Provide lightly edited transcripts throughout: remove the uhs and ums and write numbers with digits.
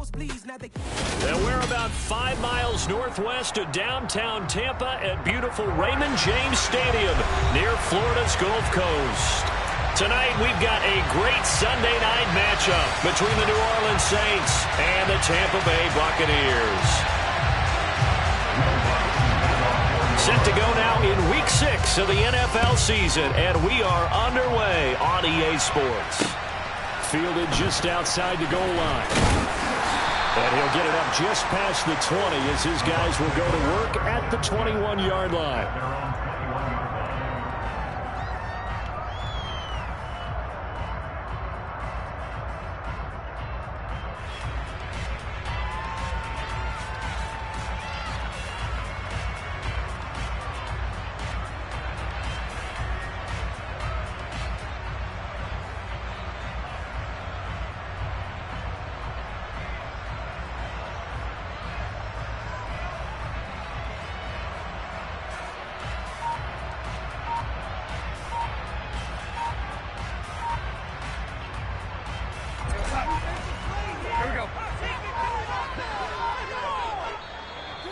And we're about 5 miles northwest of downtown Tampa at beautiful Raymond James Stadium near Florida's Gulf Coast. Tonight we've got a great Sunday night matchup between the New Orleans Saints and the Tampa Bay Buccaneers. Set to go now in Week 6 of the NFL season, and we are underway on EA Sports. Fielded just outside the goal line. And he'll get it up just past the 20 as his guys will go to work at the 21-yard line.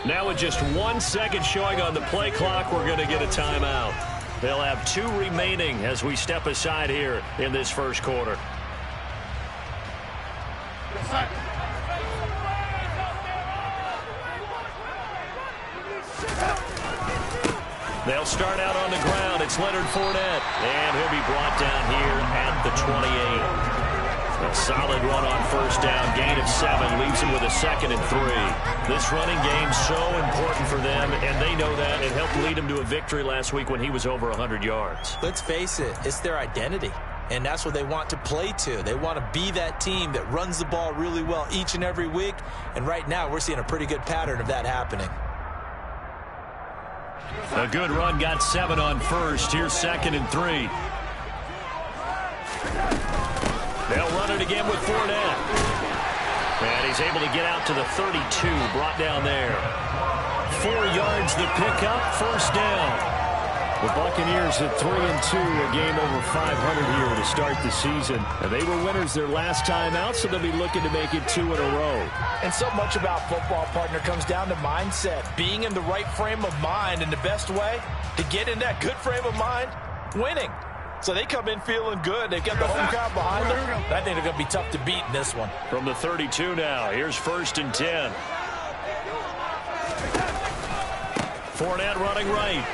Now with just 1 second showing on the play clock, we're going to get a timeout. They'll have 2 remaining as we step aside here in this first quarter. They'll start out on the ground. It's Leonard Fournette, and he'll be brought down here at the 28. A solid run on first down, gain of 7, leaves him with a 2nd and 3. This running game so important for them, and they know that. It helped lead him to a victory last week when he was over 100 yards. Let's face it, it's their identity, and that's what they want to play to. They want to be that team that runs the ball really well each and every week, and right now we're seeing a pretty good pattern of that happening. A good run, got 7 on first. Here's 2nd and 3. They'll run it again with Fournette. And he's able to get out to the 32, brought down there. 4 yards the pickup, first down. The Buccaneers at 3-2, a game over 500 here to start the season. And they were winners their last time out, so they'll be looking to make it 2 in a row. And so much about football, partner, comes down to mindset. Being in the right frame of mind, and the best way to get in that good frame of mind, winning. So they come in feeling good. They've got the home crowd behind them. I think they're going to be tough to beat in this one. From the 32 now, here's 1st and 10. Fournette running right.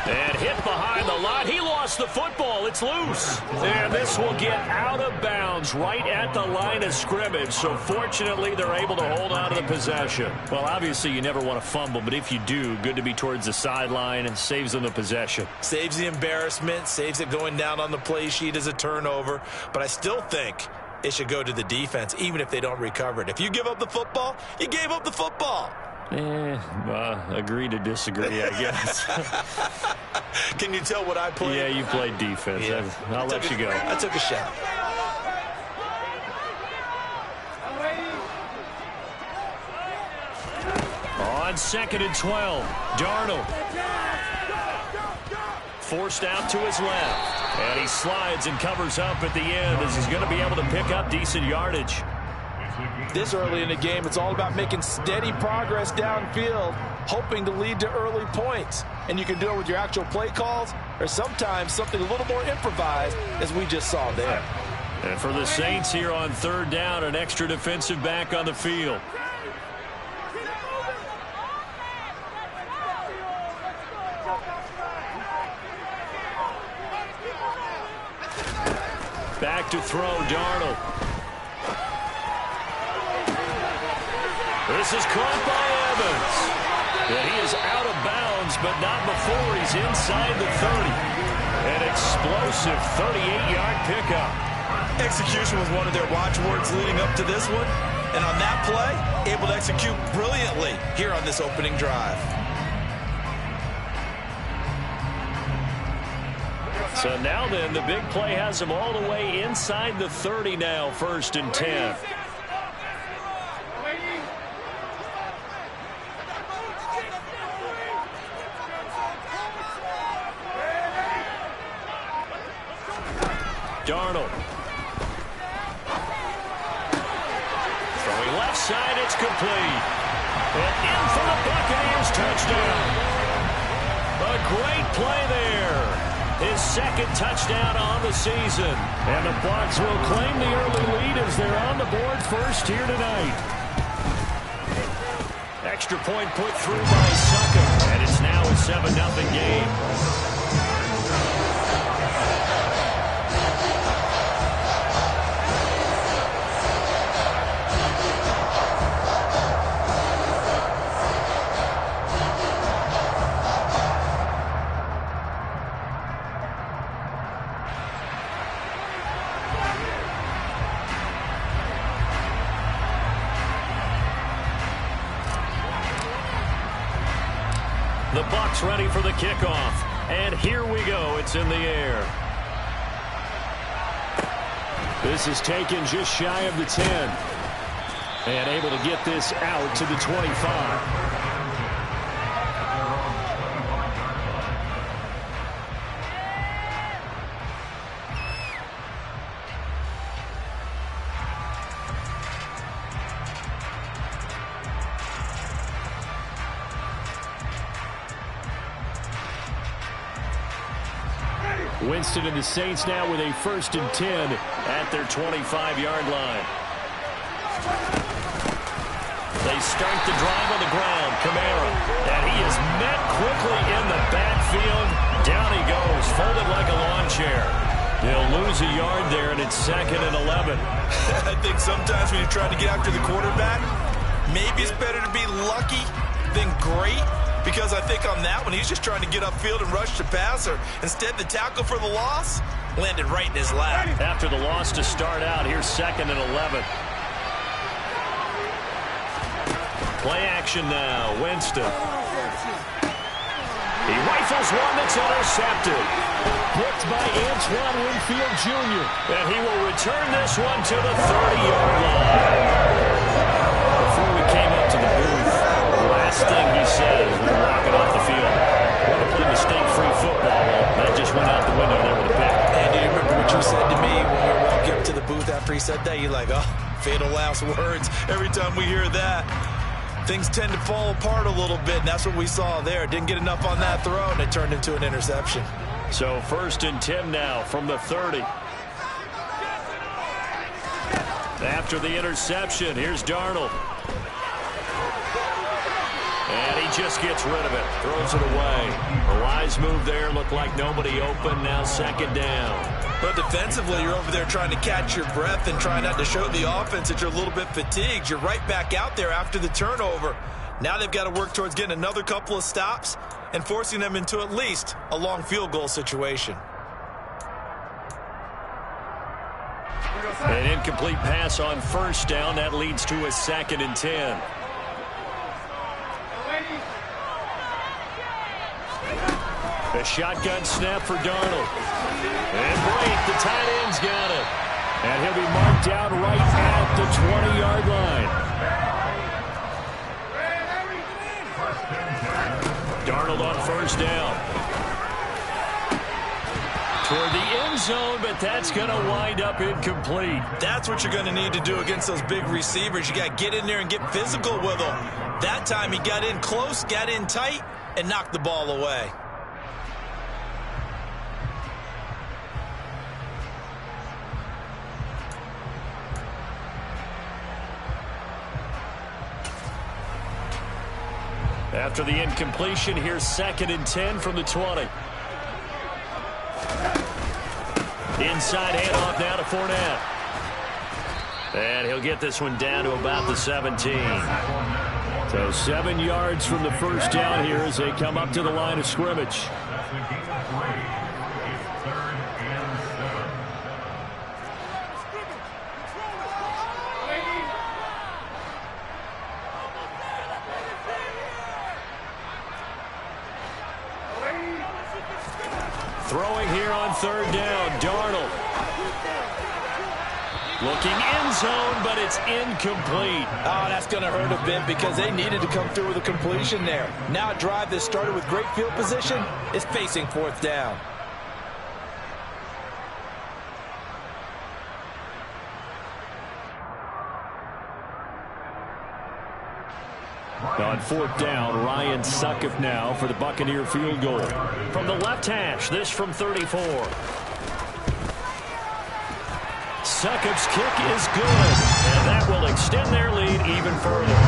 And hit behind the line. He lost the football. It's loose. And this will get out of bounds right at the line of scrimmage. So fortunately, they're able to hold on to the possession. Well, obviously, you never want to fumble. But if you do, good to be towards the sideline. And saves them the possession. Saves the embarrassment. Saves it going down on the play sheet as a turnover. But I still think it should go to the defense, even if they don't recover it. If you give up the football, you gave up the football. Agree to disagree, I guess. Can you tell what I played? Yeah, you played defense. Yeah. I'll let you go. I took a shot. On 2nd and 12, Darnold. Forced out to his left. And he slides and covers up at the end as he's going to be able to pick up decent yardage. This early in the game, it's all about making steady progress downfield, hoping to lead to early points. And you can do it with your actual play calls or sometimes something a little more improvised, as we just saw there. And for the Saints here on 3rd down, an extra defensive back on the field. Back to throw, Darnold. This is caught by Evans. And he is out of bounds, but not before he's inside the 30. An explosive 38-yard pickup. Execution was one of their watchwords leading up to this one. And on that play, able to execute brilliantly here on this opening drive. So now then, the big play has him all the way inside the 30 now, 1st and 10. Darnold. Throwing left side, it's complete. And in for the Buccaneers touchdown. A great play there. His second touchdown on the season. And the Bucs will claim the early lead as they're on the board first here tonight. Extra point put through by Bucc, and it's now a 7-0 game. The Bucs ready for the kickoff. And here we go. It's in the air. This is taken just shy of the 10. And able to get this out to the 25. Winston and the Saints now with a 1st and 10 at their 25-yard line. They start the drive on the ground. Kamara. And he is met quickly in the backfield. Down he goes, folded like a lawn chair. They'll lose a yard there, and it's 2nd and 11. I think sometimes when you're trying to get after the quarterback, maybe it's better to be lucky than great. Because I think on that one, he's just trying to get upfield and rush the passer. Instead, the tackle for the loss landed right in his lap. After the loss to start out, here's 2nd and 11. Play action now. Winston. He rifles one that's intercepted. Picked by Antoine Winfield Jr. And he will return this one to the 30-yard line. Before we came up to the booth, the last thing he said as we were walking off the field, want to play mistake-free football. That just went out the window there with a pick. And do you remember what you said to me when we were walking up to the booth after he said that? You're like, oh, fatal last words. Every time we hear that, things tend to fall apart a little bit, and that's what we saw there. Didn't get enough on that throw, and it turned into an interception. So 1st and 10 now from the 30. After the interception, here's Darnold. And he just gets rid of it, throws it away. A wise move there, looked like nobody open, now 2nd down. But defensively, you're over there trying to catch your breath and try not to show the offense that you're a little bit fatigued. You're right back out there after the turnover. Now they've got to work towards getting another couple of stops and forcing them into at least a long field goal situation. An incomplete pass on 1st down. That leads to a 2nd and 10. A shotgun snap for Darnold. And Blake, the tight end's got it. And he'll be marked down right at the 20-yard line. Darnold on 1st down. Toward the end zone, but that's going to wind up incomplete. That's what you're going to need to do against those big receivers. You got to get in there and get physical with them. That time he got in close, got in tight, and knocked the ball away. After the incompletion, here's 2nd and 10 from the 20. Inside handoff now to Fournette. And he'll get this one down to about the 17. So 7 yards from the 1st down here as they come up to the line of scrimmage. Throwing here on 3rd down, Darnold. Looking end zone, but it's incomplete. Oh, that's going to hurt a bit because they needed to come through with a completion there. Now a drive that started with great field position is facing 4th down. On fourth down, Ryan Suckup now for the Buccaneer field goal. From the left hash, this from 34. Succup's kick is good, and that will extend their lead even further.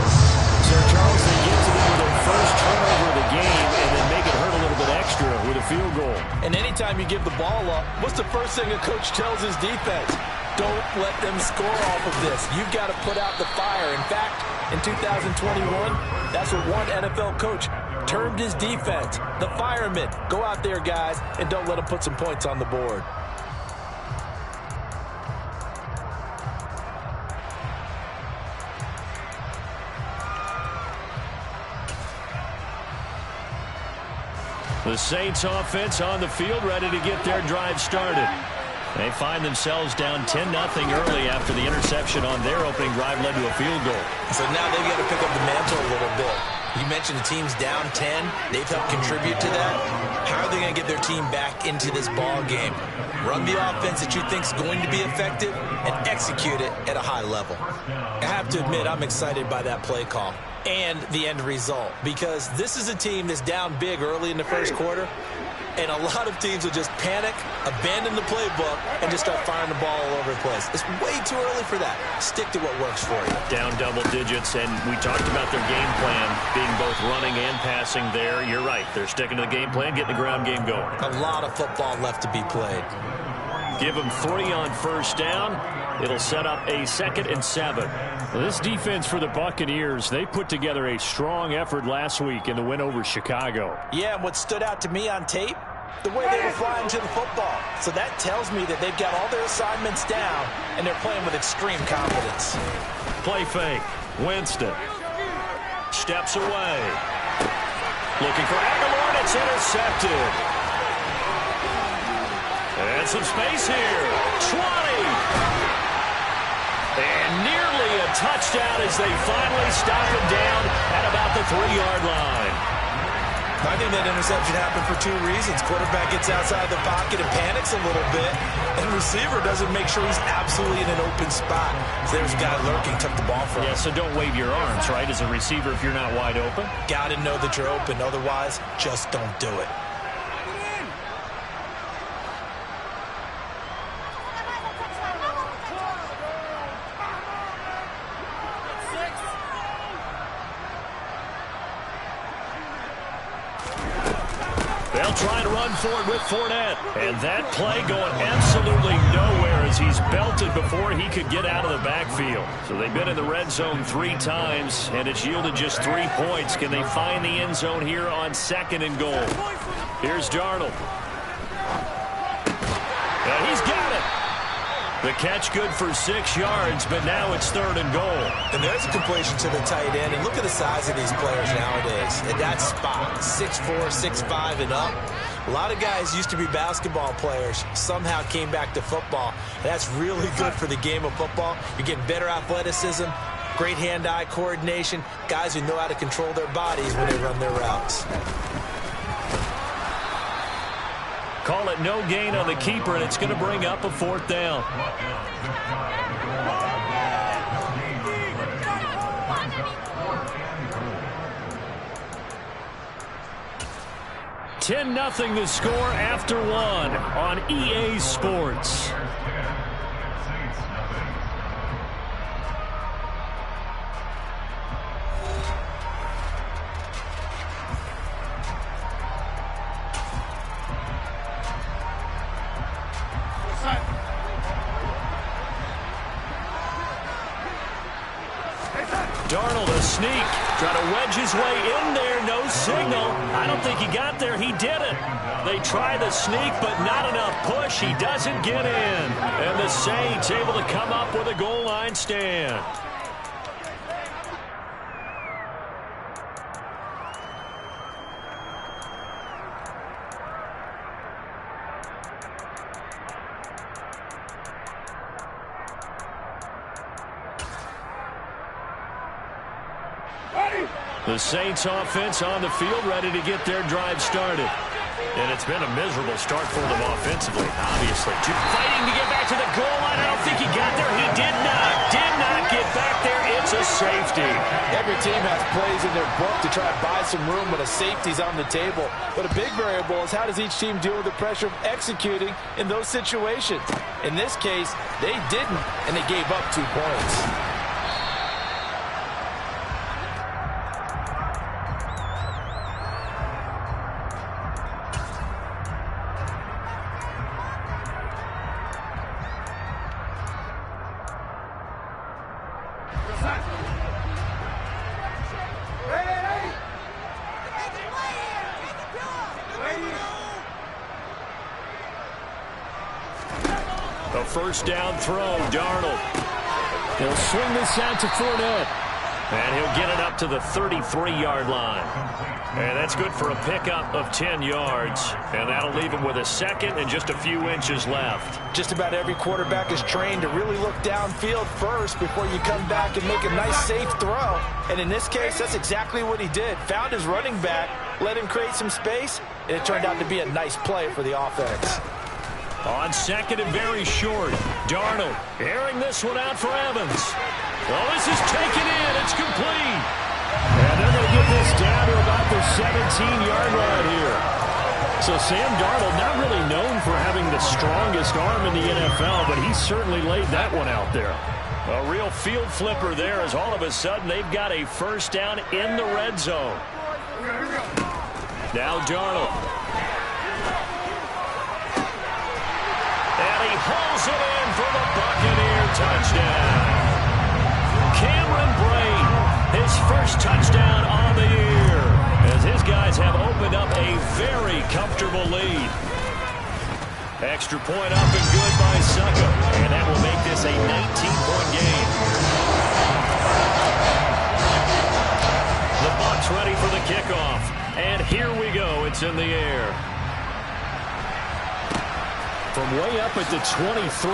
Sir Charles, they get to their first turnover of the game and then make it hurt a little bit extra with a field goal. And anytime you give the ball up, what's the first thing a coach tells his defense? Don't let them score off of this. You've got to put out the fire. In fact, in 2021, that's what one NFL coach termed his defense. The firemen. Go out there, guys, and don't let them put some points on the board. The Saints offense on the field, ready to get their drive started. They find themselves down 10-0 early after the interception on their opening drive led to a field goal. So now they've got to pick up the mantle a little bit. You mentioned the team's down 10. They've helped contribute to that. How are they going to get their team back into this ball game? Run the offense that you think is going to be effective and execute it at a high level. I have to admit, I'm excited by that play call and the end result, because this is a team that's down big early in the first quarter, and a lot of teams will just panic, abandon the playbook, and just start firing the ball all over the place. It's way too early for that. Stick to what works for you. Down double digits, and we talked about their game plan being both running and passing there. You're right. They're sticking to the game plan, getting the ground game going. A lot of football left to be played. Give them 3 on first down. It'll set up a 2nd and 7. Well, this defense for the Buccaneers, they put together a strong effort last week in the win over Chicago. Yeah, and what stood out to me on tape, the way they were flying to the football. So that tells me that they've got all their assignments down, and they're playing with extreme confidence. Play fake. Winston steps away. Looking for Aguilar, and it's intercepted. And some space here. 20. And nearly a touchdown as they finally stop him down at about the 3-yard line. I think that interception happened for 2 reasons. Quarterback gets outside the pocket and panics a little bit, and receiver doesn't make sure he's absolutely in an open spot. So there's a guy lurking, took the ball from him. Yeah, so don't wave your arms, right, as a receiver if you're not wide open. Got to know that you're open. Otherwise, just don't do it. They'll try to run forward with Fournette. And that play going absolutely nowhere as he's belted before he could get out of the backfield. So they've been in the red zone 3 times, and it's yielded just 3 points. Can they find the end zone here on 2nd and goal? Here's Darnold. And he's got it. The catch good for 6 yards, but now it's 3rd and goal. And there's a completion to the tight end. And look at the size of these players nowadays. At that spot, 6'4", 6'5", and up. A lot of guys used to be basketball players, somehow came back to football. And that's really good for the game of football. You're getting better athleticism, great hand-eye coordination, guys who know how to control their bodies when they run their routes. Call it no gain on the keeper, and it's going to bring up a 4th down. $10-0 the score after 1 on EA Sports. Darnold, a sneak, trying to wedge his way in there, no signal. I don't think he got there, he didn't. They try the sneak, but not enough push. He doesn't get in. And the Saints able to come up with a goal line stand. The Saints offense on the field, ready to get their drive started. And it's been a miserable start for them offensively, obviously. Fighting to get back to the goal line. I don't think he got there. He did not get back there. It's a safety. Every team has plays in their book to try to buy some room when a safety's on the table. But a big variable is how does each team deal with the pressure of executing in those situations. In this case, they didn't, and they gave up 2 points. A first down throw, Darnold. He'll swing this out to Fournette. And he'll get it up to the 33-yard line. And that's good for a pickup of 10 yards. And that'll leave him with a second and just a few inches left. Just about every quarterback is trained to really look downfield first before you come back and make a nice, safe throw. And in this case, that's exactly what he did. Found his running back, let him create some space, and it turned out to be a nice play for the offense. On second and very short, Darnold airing this one out for Evans. Oh, this is taken in. It's complete. And they're going to get this down to about the 17-yard line here. So Sam Darnold, not really known for having the strongest arm in the NFL, but he certainly laid that one out there. A real field flipper there as all of a sudden they've got a first down in the red zone. Now Darnold. And he hauls it in for the Buccaneer touchdown. Cameron Brate, his first touchdown on the year, as his guys have opened up a very comfortable lead. Extra point up and good by Bucc, and that will make this a 19-point game. The Bucs ready for the kickoff, and here we go. It's in the air. From way up at the 23.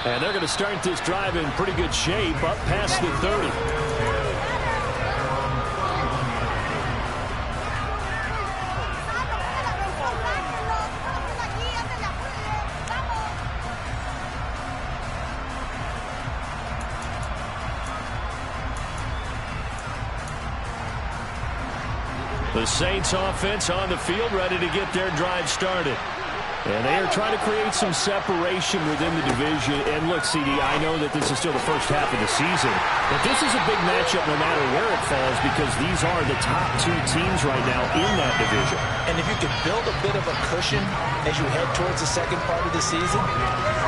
And they're going to start this drive in pretty good shape, up past the 30. The Saints offense on the field, ready to get their drive started. And they are trying to create some separation within the division. And look, CD, I know that this is still the first half of the season, but this is a big matchup no matter where it falls because these are the top 2 teams right now in that division. And if you can build a bit of a cushion as you head towards the second part of the season,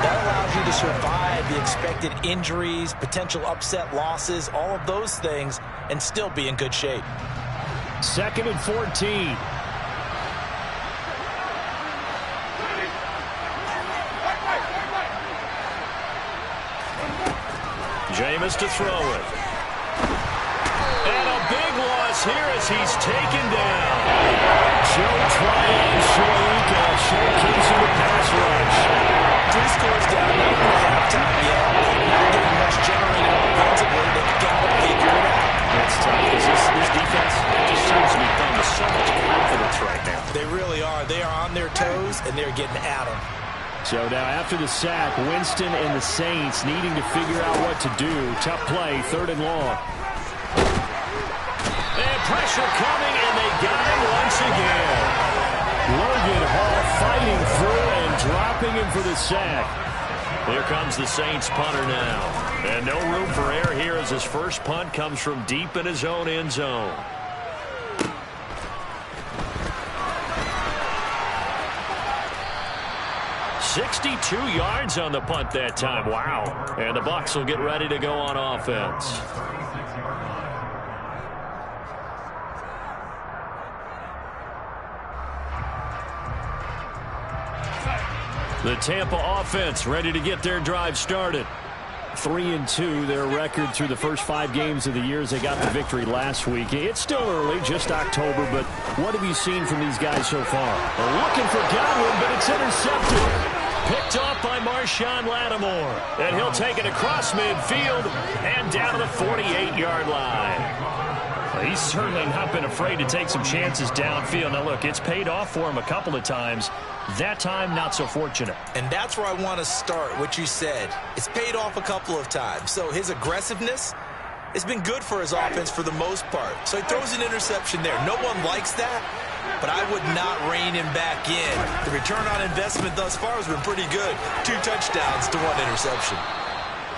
that allows you to survive the expected injuries, potential upset losses, all of those things, and still be in good shape. 2nd and 14. Jameis to throw it. And a big loss here as he's taken down. Joe Tryon showcasing the pass rush. 3 scores down, not at halftime yet. Not getting much generated offensively. They've got to figure it out. That's tough because this defense just seems to be playing with so much confidence right now. They really are. They are on their toes, and they're getting at them. So now after the sack, Winston and the Saints needing to figure out what to do. Tough play, 3rd and long. And pressure coming, and they got him once again. Logan Hall fighting through and dropping him for the sack. Here comes the Saints punter now. And no room for error here as his first punt comes from deep in his own end zone. "62 yards on the punt that time. Wow. And the Bucs will get ready to go on offense. The Tampa offense ready to get their drive started. 3-2, their record through the first 5 games of the year as they got the victory last week. It's still early, just October, but what have you seen from these guys so far? They're looking for Godwin, but it's intercepted. Picked off by Marshawn Lattimore. And he'll take it across midfield and down to the 48-yard line. He's certainly not been afraid to take some chances downfield. Now, look, it's paid off for him a couple of times. That time, not so fortunate. And that's where I want to start, what you said. It's paid off a couple of times. So his aggressiveness, It's been good for his offense for the most part. So he throws an interception there. No one likes that, but I would not rein him back in. The return on investment thus far has been pretty good. 2 touchdowns to 1 interception.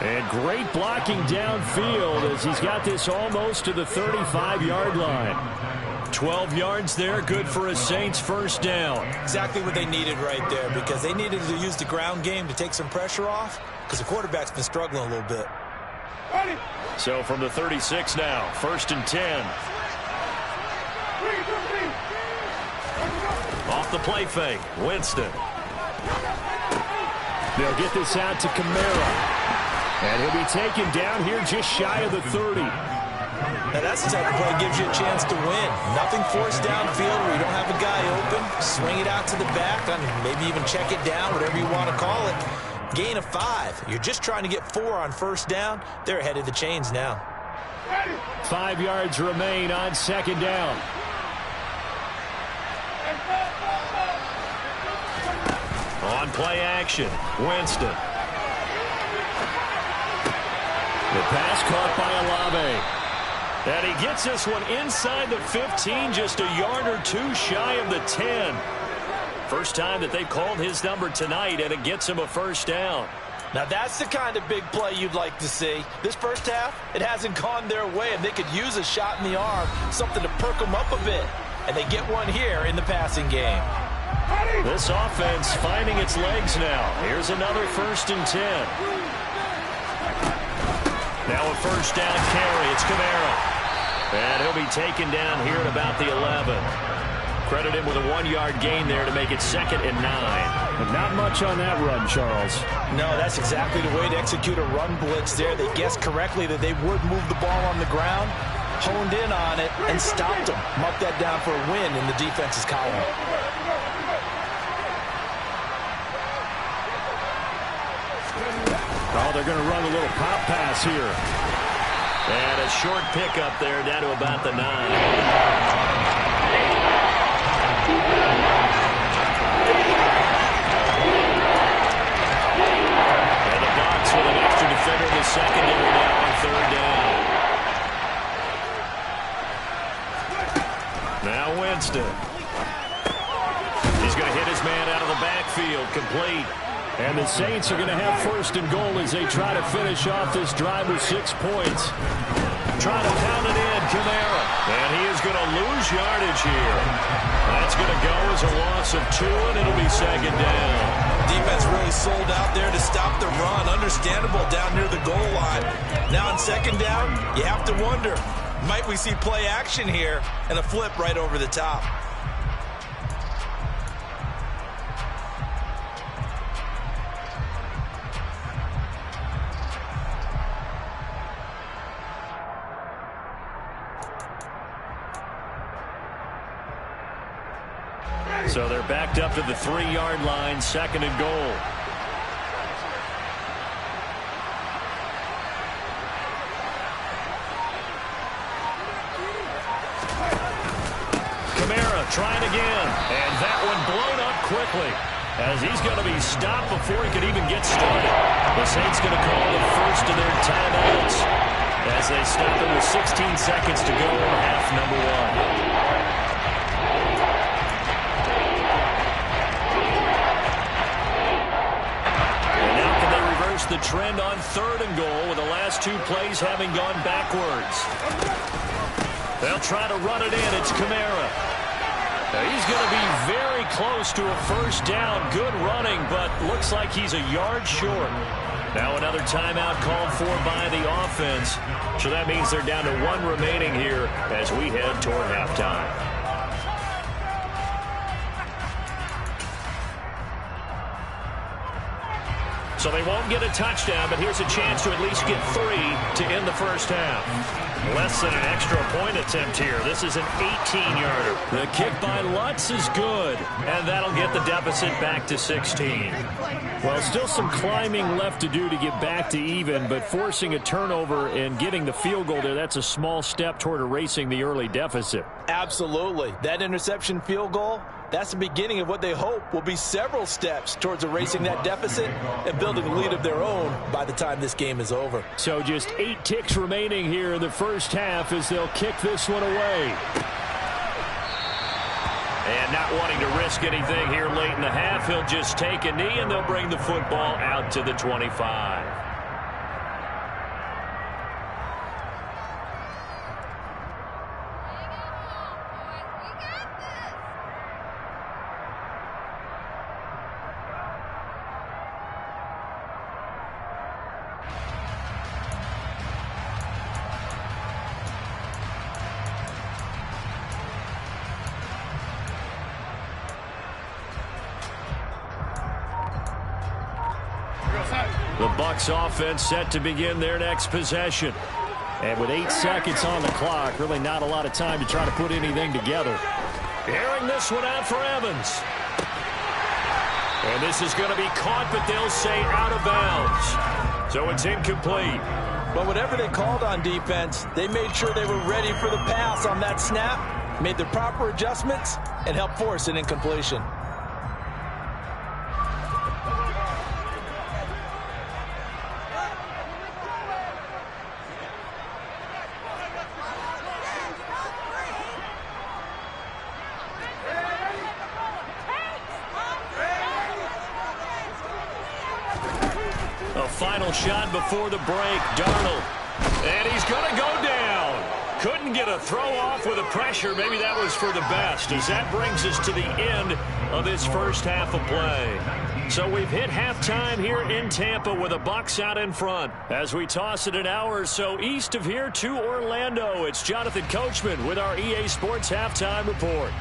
And great blocking downfield as he's got this almost to the 35-yard line. 12 yards there, good for a Saints first down. Exactly what they needed right there, because they needed to use the ground game to take some pressure off, because the quarterback's been struggling a little bit. So from the 36 now, 1st and 10. Off the play fake, Winston. They'll get this out to Kamara. And he'll be taken down here just shy of the 30. Now that's the type of play that gives you a chance to win. Nothing forced downfield where you don't have a guy open. Swing it out to the back, and maybe even check it down, whatever you want to call it. Gain of 5. You're just trying to get 4 on first down. They're ahead of the chains now. 5 yards remain on 2nd down. On play action, Winston. The pass caught by Olave. And he gets this one inside the 15, just a yard or 2 shy of the 10. First time that they've called his number tonight, and it gets him a first down. Now that's the kind of big play you'd like to see. This first half, it hasn't gone their way, and they could use a shot in the arm, something to perk them up a bit. And they get one here in the passing game. This offense finding its legs now. Here's another 1st and 10. Now a first down carry. It's Kamara. And he'll be taken down here at about the 11. Credit him with a 1-yard gain there to make it 2nd and 9. But not much on that run, Charles. No, that's exactly the way to execute a run blitz there. They guessed correctly that they would move the ball on the ground, honed in on it, and stopped them. Mark that down for a win in the defense's column. Oh, they're going to run a little pop pass here. And a short pickup there down to about the 9. And the Bucks with an extra defender in the secondary now on 3rd down. Now Winston. He's going to hit his man out of the backfield, complete. And the Saints are going to have 1st and goal as they try to finish off this drive with 6 points. Trying to pound it in, Kamara. And he is going to lose yardage here. That's going to go as a loss of 2, and it'll be 2nd down. Defense really sold out there to stop the run. Understandable down near the goal line. Now on 2nd down, you have to wonder, might we see play action here and a flip right over the top? So they're backed up to the 3-yard line, 2nd and goal. Kamara trying again, and that one blown up quickly as he's going to be stopped before he could even get started. The Saints going to call the first of their timeouts as they stop it with 16 seconds to go in half number 1. The trend on 3rd and goal with the last 2 plays having gone backwards. They'll try to run it in. It's Kamara. Now he's going to be very close to a first down. Good running, but looks like he's a yard short. Now another timeout called for by the offense. So that means they're down to 1 remaining here as we head toward halftime. So they won't get a touchdown, but here's a chance to at least get 3 to end the first half. Less than an extra point attempt here. This is an 18-yarder. The kick by Lutz is good, and that'll get the deficit back to 16. Well, still some climbing left to do to get back to even, but forcing a turnover and getting the field goal there, that's a small step toward erasing the early deficit. Absolutely. That interception field goal That's the beginning of what they hope will be several steps towards erasing that deficit and building a lead of their own by the time this game is over. So just 8 ticks remaining here in the first half as they'll kick this one away. And not wanting to risk anything here late in the half, he'll just take a knee and they'll bring the football out to the 25. The Bucks offense set to begin their next possession. And with 8 seconds on the clock, really not a lot of time to try to put anything together. Airing this one out for Evans. And this is going to be caught, but they'll say out of bounds. So it's incomplete. But whatever they called on defense, they made sure they were ready for the pass on that snap, made the proper adjustments, and helped force an incompletion. A final shot before the break. Darnold. And he's going to go down. Couldn't get a throw off with the pressure. Maybe that was for the best, as that brings us to the end of this first half of play. So we've hit halftime here in Tampa with the Bucks out in front. As we toss it an hour or so east of here to Orlando, it's Jonathan Coachman with our EA Sports Halftime Report.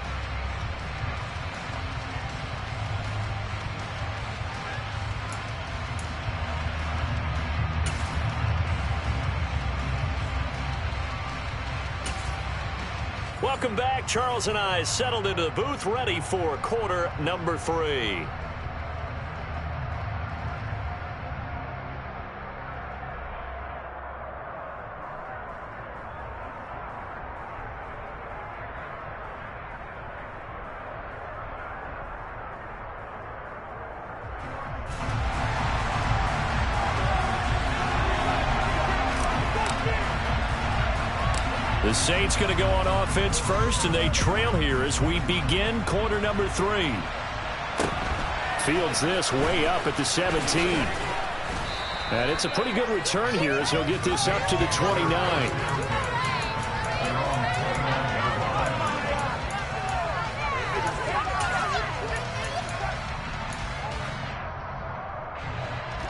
Welcome back. Charles and I settled into the booth, ready for quarter number 3. The Saints going to go on offense first, and they trail here as we begin quarter number 3. Fields this way up at the 17. And it's a pretty good return here as he'll get this up to the 29.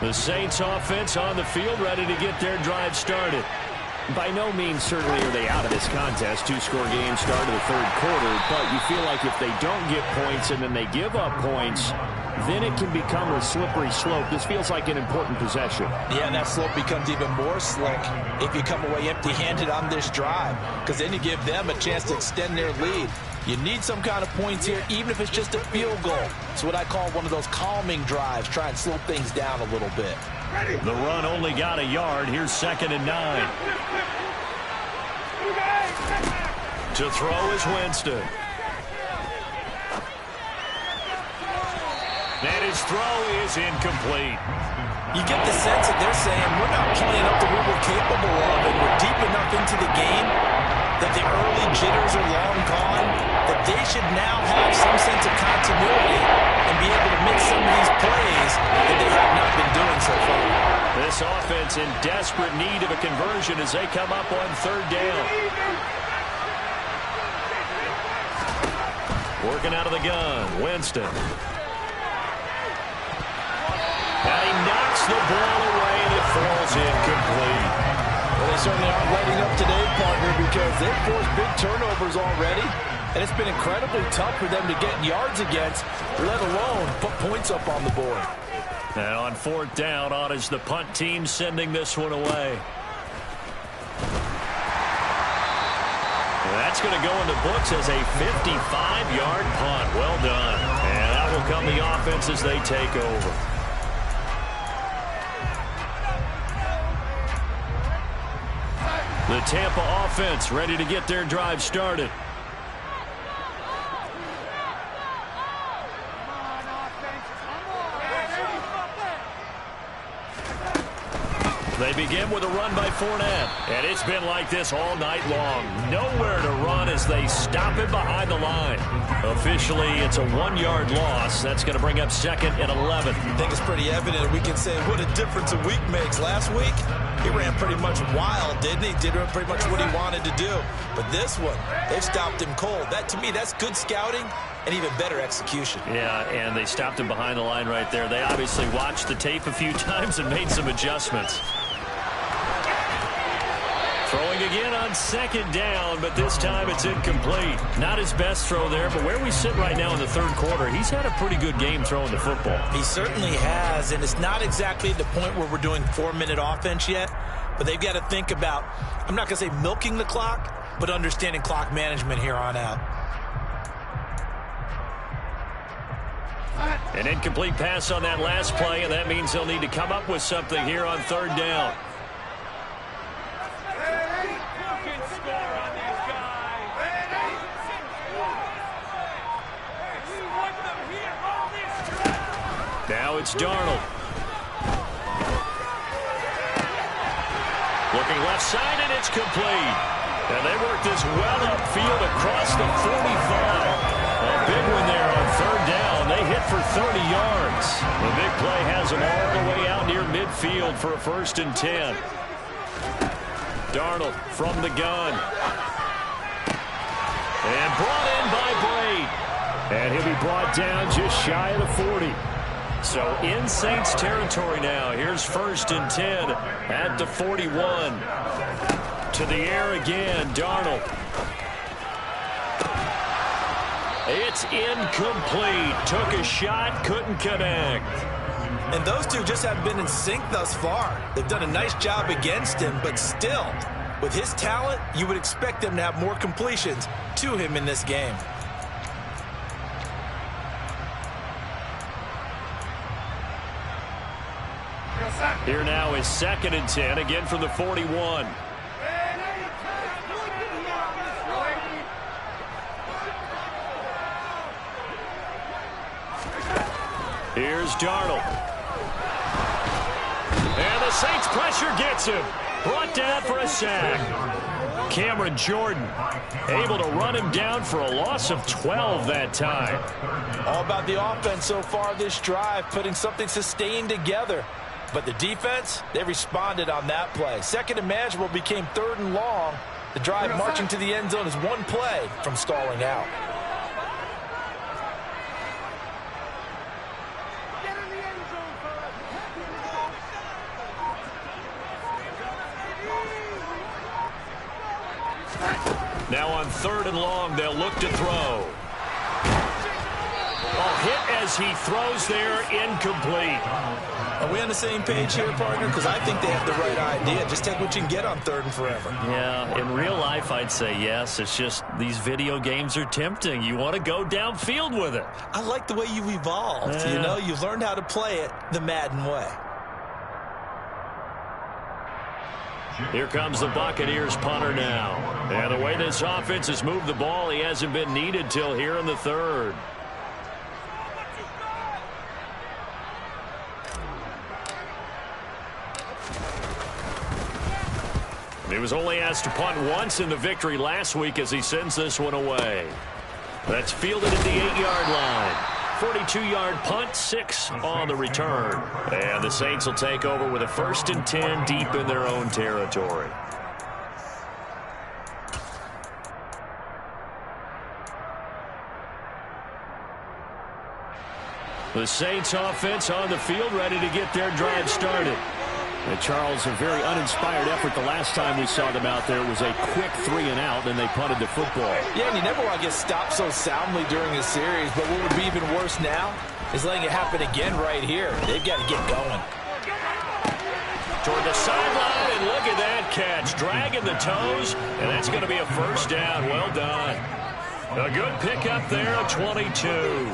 The Saints offense on the field, ready to get their drive started. By no means certainly are they out of this contest. 2-score game start of the third quarter, but you feel like if they don't get points and then they give up points, then it can become a slippery slope. This feels like an important possession. Yeah, and that slope becomes even more slick if you come away empty-handed on this drive, because then you give them a chance to extend their lead. You need some kind of points here, even if it's just a field goal. It's what I call one of those calming drives. Try and slow things down a little bit. The run only got a yard. Here's 2nd and 9. To throw is Winston. And his throw is incomplete. You get the sense that they're saying, we're not playing up to what we're capable of, and we're deep enough into the game that the early jitters are long gone, that they should now have some sense of continuity and be able to make some of these plays that they have not been doing so far. This offense in desperate need of a conversion as they come up on 3rd down. Working out of the gun, Winston. And he knocks the ball away and it falls incomplete. Well, they certainly aren't letting up today, partner, because they've forced big turnovers already, and it's been incredibly tough for them to get yards against, let alone put points up on the board. And on 4th down, on is the punt team sending this one away. That's going to go in the books as a 55-yard punt. Well done. And that will come the offense as they take over. The Tampa offense ready to get their drive started. begin with a run by Fournette. And it's been like this all night long. Nowhere to run as they stop him behind the line. Officially, it's a 1-yard loss. That's going to bring up 2nd and 11. I think it's pretty evident we can say what a difference a week makes. Last week, he ran pretty much wild, didn't he? Did pretty much what he wanted to do. But this one, they've stopped him cold. That, to me, that's good scouting and even better execution. Yeah, and they stopped him behind the line right there. They obviously watched the tape a few times and made some adjustments. Throwing again on 2nd down, but this time it's incomplete. Not his best throw there, but where we sit right now in the 3rd quarter, he's had a pretty good game throwing the football. He certainly has, and it's not exactly at the point where we're doing 4-minute offense yet, but they've got to think about, I'm not going to say milking the clock, but understanding clock management here on out. An incomplete pass on that last play, and that means they'll need to come up with something here on 3rd down. Now it's Darnold. Looking left side, and it's complete. And they work this well upfield across the 45. A big one there on 3rd down. They hit for 30 yards. The big play has them all the way out near midfield for a 1st and 10. Darnold from the gun. And brought in by Braid. And he'll be brought down just shy of the 40. So in Saints territory now. Here's 1st and 10 at the 41. To the air again, Darnold. It's incomplete. Took a shot, couldn't connect. And those two just haven't been in sync thus far. They've done a nice job against him, but still, with his talent, you would expect them to have more completions to him in this game. Here now is 2nd and 10, again from the 41. Here's Darnold. And the Saints pressure gets him. Brought down for a sack. Cameron Jordan able to run him down for a loss of 12 that time. All about the offense so far this drive, putting something sustained together. But the defense, they responded on that play. 2nd and manageable became 3rd and long. The drive marching to the end zone is one play from stalling out. Now on 3rd and long, they'll look to throw. Oh, hit as he throws there, incomplete. Are we on the same page here, partner? Because I think they have the right idea. Just take what you can get on 3rd and forever. Yeah, in real life, I'd say yes. It's just these video games are tempting. You want to go downfield with it. I like the way you've evolved. You know, you've learned how to play it the Madden way. Here comes the Buccaneers punter now. And the way this offense has moved the ball, he hasn't been needed till here in the 3rd. He was only asked to punt once in the victory last week as he sends this one away. That's fielded at the 8-yard line. 42-yard punt, 6 on the return. And the Saints will take over with a 1st and 10 deep in their own territory. The Saints offense on the field ready to get their drive started. And Charles, a very uninspired effort the last time we saw them out there. It was a quick 3-and-out, and they punted the football. Yeah, and you never want to get stopped so soundly during a series, but what would be even worse now is letting it happen again right here. They've got to get going. Toward the sideline, and look at that catch. Dragging the toes, and that's going to be a 1st down. Well done. A good pickup there, a 22.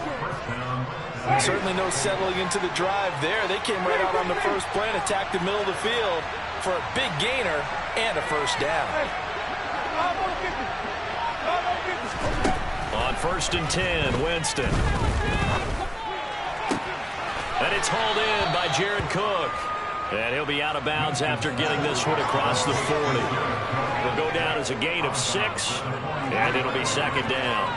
Certainly no settling into the drive there. They came right out on the first play and attacked the middle of the field for a big gainer and a 1st down. On 1st and 10, Winston. And it's hauled in by Jared Cook. And he'll be out of bounds after getting this one across the 40. It'll go down as a gain of 6, and it'll be second down.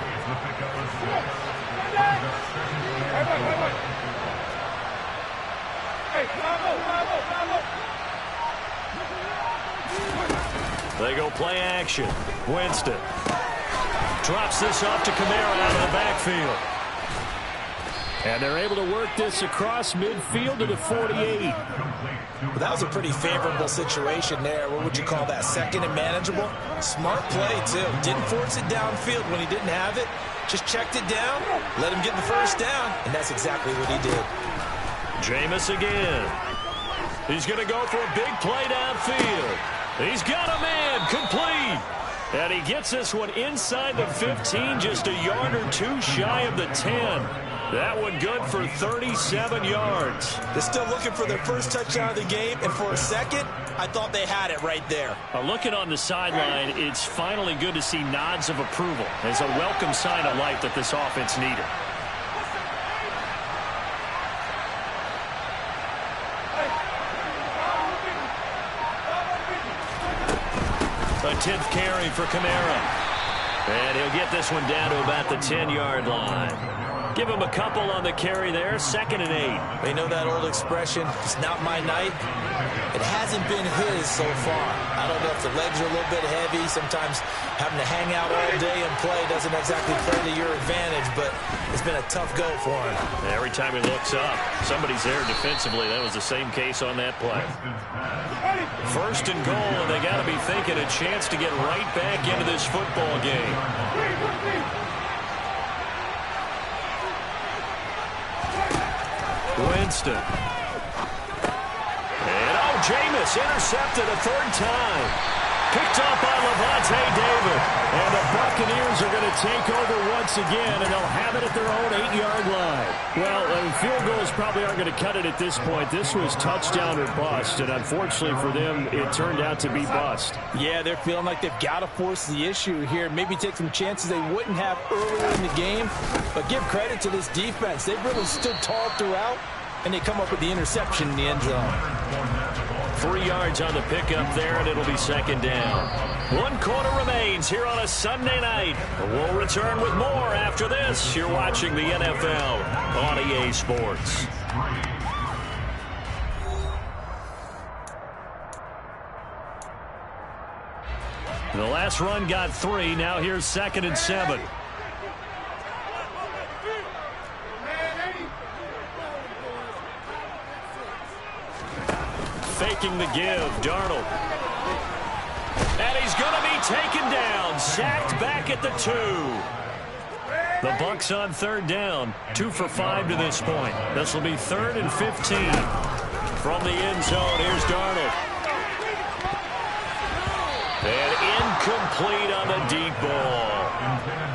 They go play action. Winston drops this off to Kamara out of the backfield. And they're able to work this across midfield to the 48. Well, that was a pretty favorable situation there. What would you call that? Second and manageable? Smart play, too. Didn't force it downfield when he didn't have it. Just checked it down, let him get the first down, and that's exactly what he did. Jameis again. He's going to go for a big play downfield. He's got a man, complete. And he gets this one inside the 15, just a yard or two shy of the 10. That one good for 37 yards. They're still looking for their first touchdown of the game, and for a second, I thought they had it right there. Looking on the sideline, it's finally good to see nods of approval. It's a welcome sign of life that this offense needed. A 10th carry for Kamara. And he'll get this one down to about the 10-yard line. Give him a couple on the carry there. 2nd and 8. They know that old expression, it's not my night. It hasn't been his so far. I don't know if the legs are a little bit heavy. Sometimes having to hang out all day and play doesn't exactly play to your advantage, but it's been a tough go for him. Every time he looks up, somebody's there defensively. That was the same case on that play. 1st and goal, and they got to be thinking a chance to get right back into this football game. Winston. And Jameis intercepted a 3rd time. Picked up by Levante David. And the Buccaneers are going to take over once again, and they'll have it at their own 8-yard line. Well, field goals probably aren't going to cut it at this point. This was touchdown or bust, and unfortunately for them, it turned out to be bust. Yeah, they're feeling like they've got to force the issue here. Maybe take some chances they wouldn't have earlier in the game. But give credit to this defense. They've really stood tall throughout, and they come up with the interception in the end zone. 3 yards on the pickup there, and it'll be 2nd down. 1 quarter remains here on a Sunday night. We'll return with more after this. You're watching the NFL on EA Sports. The last run got 3. Now here's 2nd and 7. Faking the give, Darnold. And he's going to be taken down, sacked back at the 2. The Bucs on 3rd down, 2 for 5 to this point. This will be 3rd and 15. From the end zone, here's Darnold. And incomplete on the deep ball.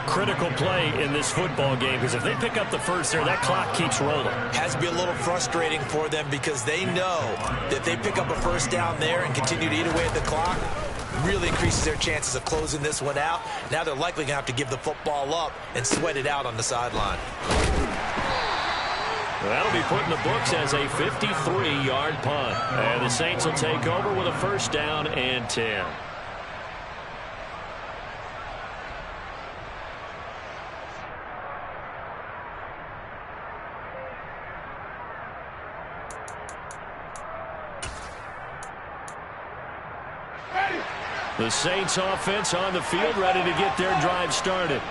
Critical play in this football game, because if they pick up the first there, that clock keeps rolling. Has to be a little frustrating for them because they know that if they pick up a first down there and continue to eat away at the clock, really increases their chances of closing this one out. Now they're likely going to have to give the football up and sweat it out on the sideline. That'll be put in the books as a 53-yard punt. And the Saints will take over with a 1st down and 10. The Saints offense on the field, ready to get their drive started.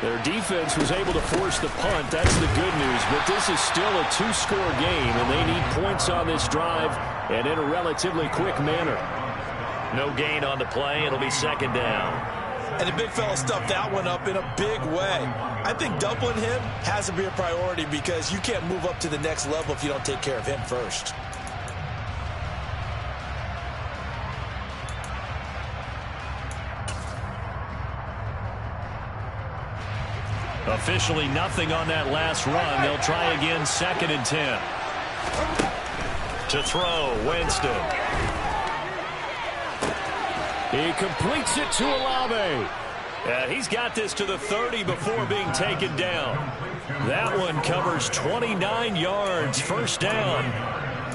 Their defense was able to force the punt. That's the good news. But this is still a 2-score game, and they need points on this drive and in a relatively quick manner. No gain on the play. It'll be 2nd down. And the big fella stuffed that one up in a big way. I think doubling him has to be a priority because you can't move up to the next level if you don't take care of him first. Officially nothing on that last run. They'll try again, 2nd and 10. To throw, Winston. He completes it to Olave. He's got this to the 30 before being taken down. That one covers 29 yards, 1st down.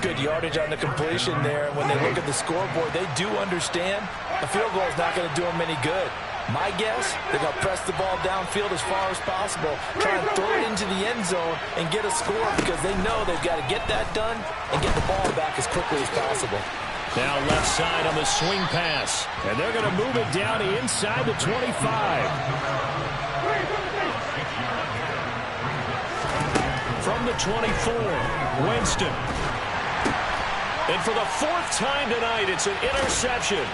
Good yardage on the completion there. And when they look at the scoreboard, they do understand a field goal is not going to do them any good. My guess, they're going to press the ball downfield as far as possible, try and throw it into the end zone and get a score because they know they've got to get that done and get the ball back as quickly as possible. Now left side on the swing pass. And they're going to move it down inside the 25. From the 24, Winston. And for the 4th time tonight, it's an interception.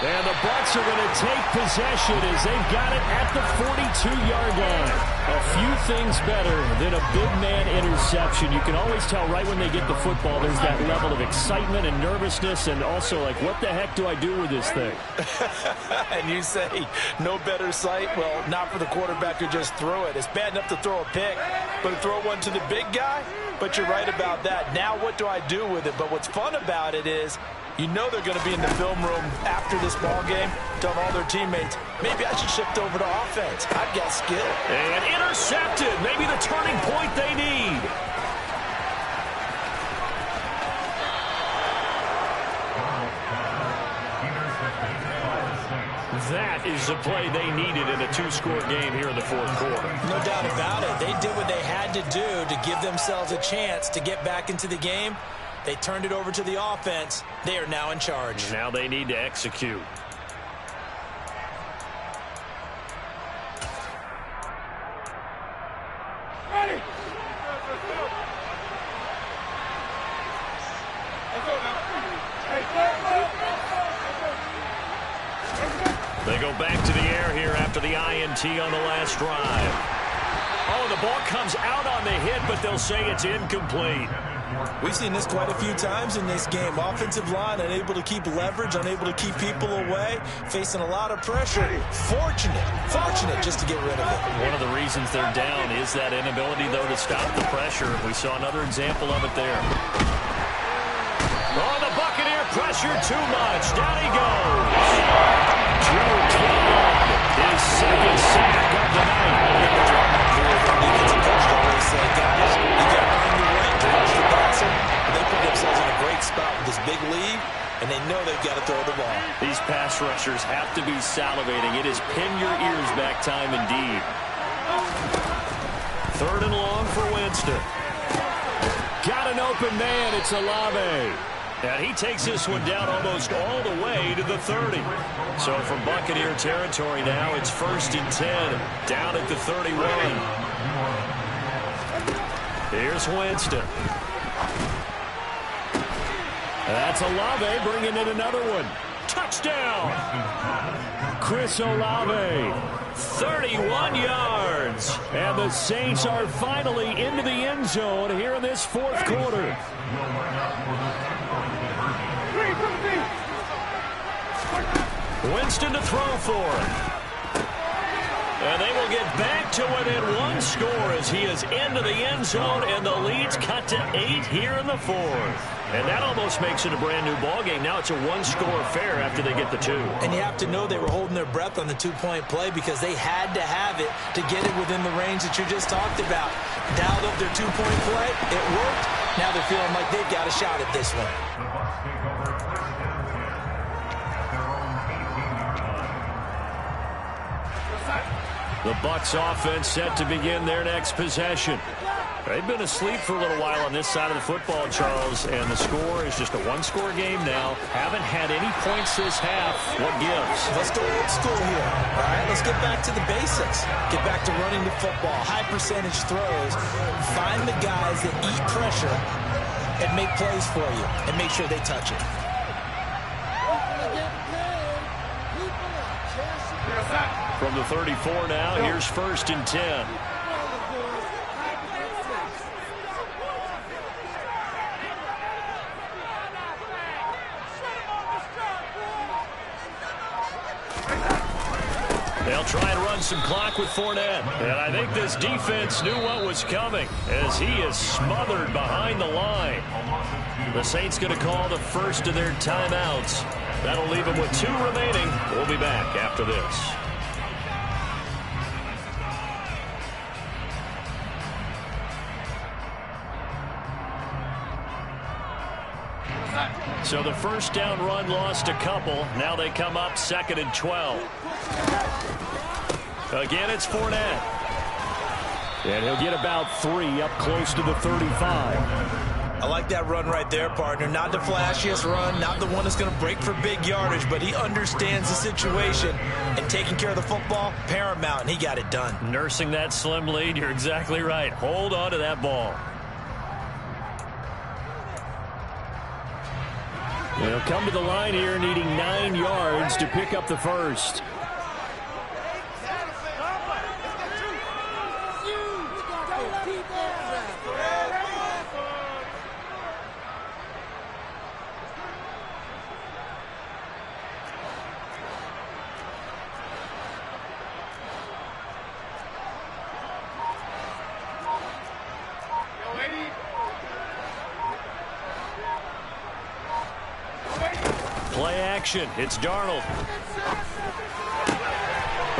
And the Bucs are going to take possession as they've got it at the 42-yard line. A few things better than a big man interception. You can always tell right when they get the football, there's that level of excitement and nervousness and also like, what the heck do I do with this thing? And you say, no better sight? Well, not for the quarterback who just threw it. It's bad enough to throw a pick, but to throw one to the big guy? But you're right about that. Now what do I do with it? But what's fun about it is, you know they're going to be in the film room after this ball game, telling all their teammates, maybe I should shift over to offense. I've got skill. And intercepted. Maybe the turning point they need. That is the play they needed in a 2-score game here in the 4th quarter. No doubt about it. They did what they had to do to give themselves a chance to get back into the game. They turned it over to the offense. They are now in charge. Now they need to execute. Ready. They go back to the air here after the INT on the last drive. Oh, the ball comes out on the hit, but they'll say it's incomplete. We've seen this quite a few times in this game. Offensive line unable to keep leverage, unable to keep people away, facing a lot of pressure. Fortunate just to get rid of it. One of the reasons they're down is that inability, though, to stop the pressure. We saw another example of it there. Oh, the Buccaneer pressure too much. Down he goes. Joe Cobb, his second sack of the night. Defensive coach always say, guys, you got to earn your right to rush the passer. They put themselves in a great spot with this big lead, and they know they've got to throw the ball. These pass rushers have to be salivating. It is pin your ears back time indeed. 3rd and long for Winston. Got an open man. It's Olave. And he takes this one down almost all the way to the 30. So from Buccaneer territory now, it's 1st and 10, down at the 31. Here's Winston. That's Olave bringing in another one. Touchdown! Chris Olave, 31 yards. And the Saints are finally into the end zone here in this 4th quarter. Winston to throw for. And they will get back to within 1 score as he is into the end zone, and the lead's cut to 8 here in the 4th. And that almost makes it a brand-new ball game. Now it's a 1-score affair after they get the 2. And you have to know they were holding their breath on the 2-point play because they had to have it to get it within the range that you just talked about. Dialed up their 2-point play. It worked. Now they're feeling like they've got a shot at this one. The Bucs offense set to begin their next possession. They've been asleep for a little while on this side of the football, Charles, and the score is just a 1-score game now. Haven't had any points this half. What gives? Let's go old school here. All right, let's get back to the basics. Get back to running the football, high percentage throws. Find the guys that eat pressure and make plays for you and make sure they touch it. From the 34 now, here's 1st and 10. They'll try and run some clock with Fournette. And I think this defense knew what was coming as he is smothered behind the line. The Saints going to call the first of their timeouts. That'll leave them with 2 remaining. We'll be back after this. So the first down run lost a couple. Now they come up 2nd and 12. Again, it's Fournette. And he'll get about 3 up close to the 35. I like that run right there, partner. Not the flashiest run, not the one that's going to break for big yardage, but he understands the situation, and taking care of the football, paramount, and he got it done. Nursing that slim lead, you're exactly right. Hold on to that ball. They'll come to the line here needing 9 yards to pick up the first. Play action. It's Darnold.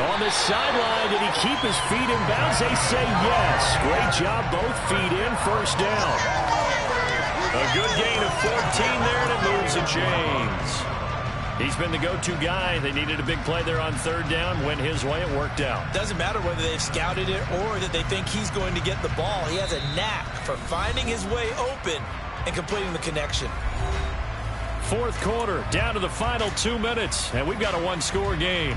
On the sideline, did he keep his feet in bounds? They say yes. Great job. Both feet in. First down. A good gain of 14 there, and it moves the chains. He's been the go-to guy. They needed a big play there on 3rd down. Went his way. It worked out. Doesn't matter whether they've scouted it or that they think he's going to get the ball. He has a knack for finding his way open and completing the connection. 4th quarter, down to the final 2 minutes, and we've got a 1-score game.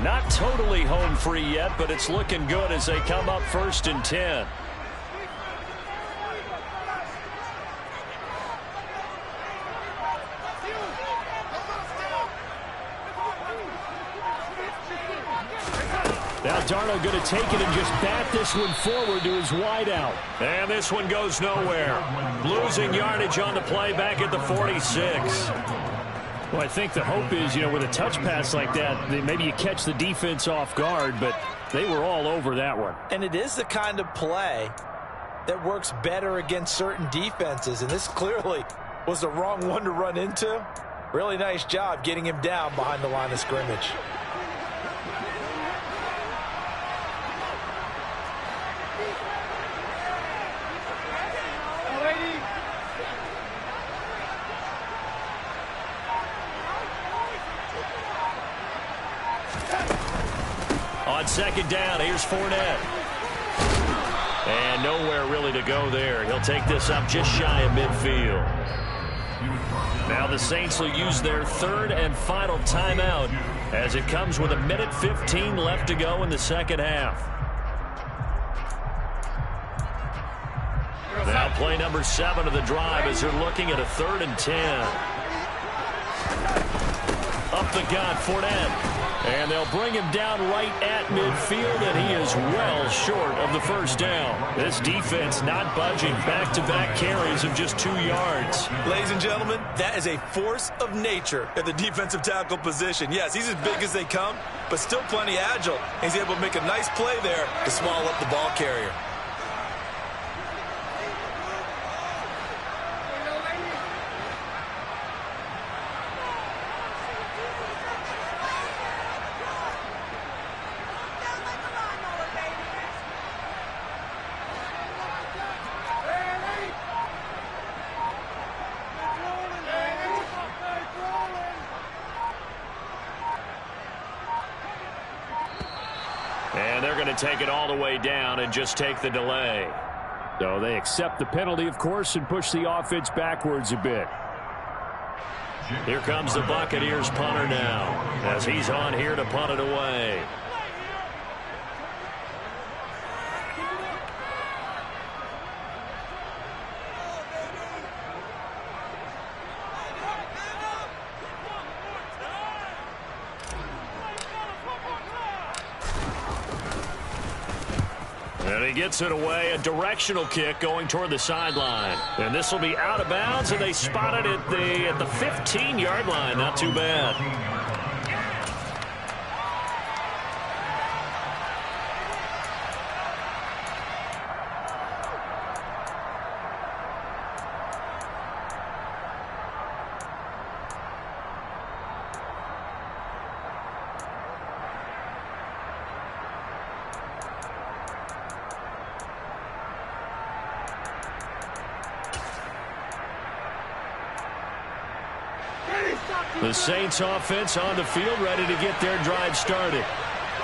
Not totally home free yet, but it's looking good as they come up 1st and 10. Now Darnold going to take it and just bat this one forward to his wideout. And this one goes nowhere. Losing yardage on the play back at the 46. Well, I think the hope is, with a touch pass like that, maybe you catch the defense off guard, but they were all over that one. And it is the kind of play that works better against certain defenses, and this clearly was the wrong one to run into. Really nice job getting him down behind the line of scrimmage. On 2nd down, here's Fournette. And nowhere really to go there. He'll take this up just shy of midfield. Now the Saints will use their 3rd and final timeout as it comes with 1:15 left to go in the 2nd half. Now play number 7 of the drive as they're looking at a 3rd and 10. Up the gut, Fournette. And they'll bring him down right at midfield, and he is well short of the first down. This defense not budging. Back-to-back carries of just 2 yards. Ladies and gentlemen, that is a force of nature at the defensive tackle position. Yes, he's as big as they come, but still plenty agile. He's able to make a nice play there to swallow up the ball carrier. And they're going to take it all the way down and just take the delay. So they accept the penalty, of course, and push the offense backwards a bit. Here comes the Buccaneers punter now as he's on here to punt it away. And he gets it away, a directional kick going toward the sideline. And this will be out of bounds, and they spot it at the 15-yard line. Not too bad. The Saints offense on the field, ready to get their drive started.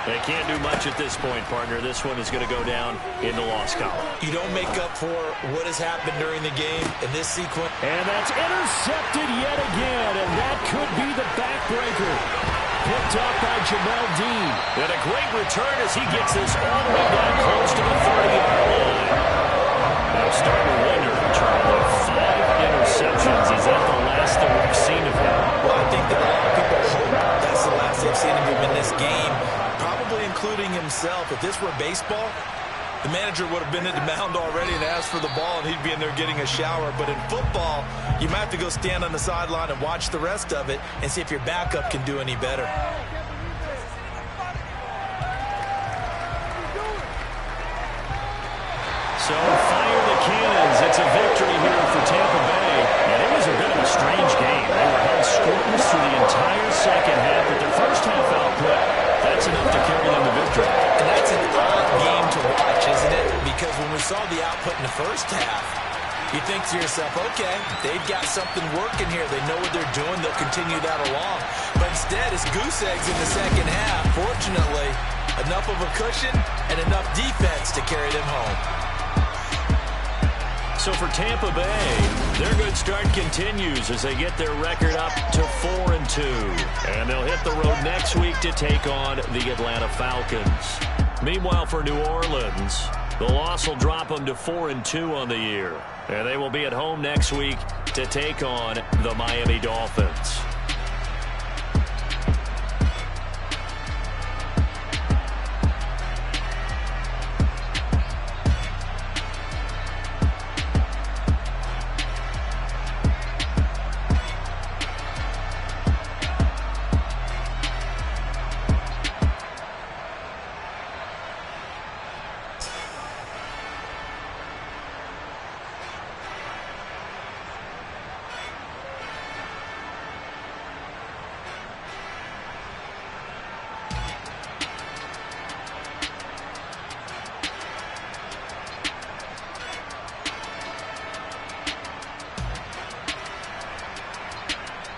They can't do much at this point, partner. This one is going to go down in the loss column. You don't make up for what has happened during the game in this sequence. And that's intercepted yet again, and that could be the backbreaker. Picked up by Jamel Dean. And a great return as he gets this all the way down close to the 30-yard line. Now starting to wonder, Charlie, 5 interceptions. Is that the last that we've seen of him? Well, I think that a lot of people hope that's the last they've seen of him in this game, probably including himself. If this were baseball, the manager would have been at the mound already and asked for the ball, and he'd be in there getting a shower. But in football, you might have to go stand on the sideline and watch the rest of it and see if your backup can do any better. So fire the cannons. It's a victory here for Tampa Bay. And it was a bit of a strange game. They were held scoreless through the entire second half, but their first half output, that's enough to carry them to victory. And that's an odd game to watch, isn't it? Because when we saw the output in the first half, you think to yourself, okay, they've got something working here. They know what they're doing. They'll continue that along. But instead, it's goose eggs in the second half. Fortunately, enough of a cushion and enough defense to carry them home. So for Tampa Bay, their good start continues as they get their record up to 4-2. And they'll hit the road next week to take on the Atlanta Falcons. Meanwhile, for New Orleans, the loss will drop them to 4-2 on the year. And they will be at home next week to take on the Miami Dolphins.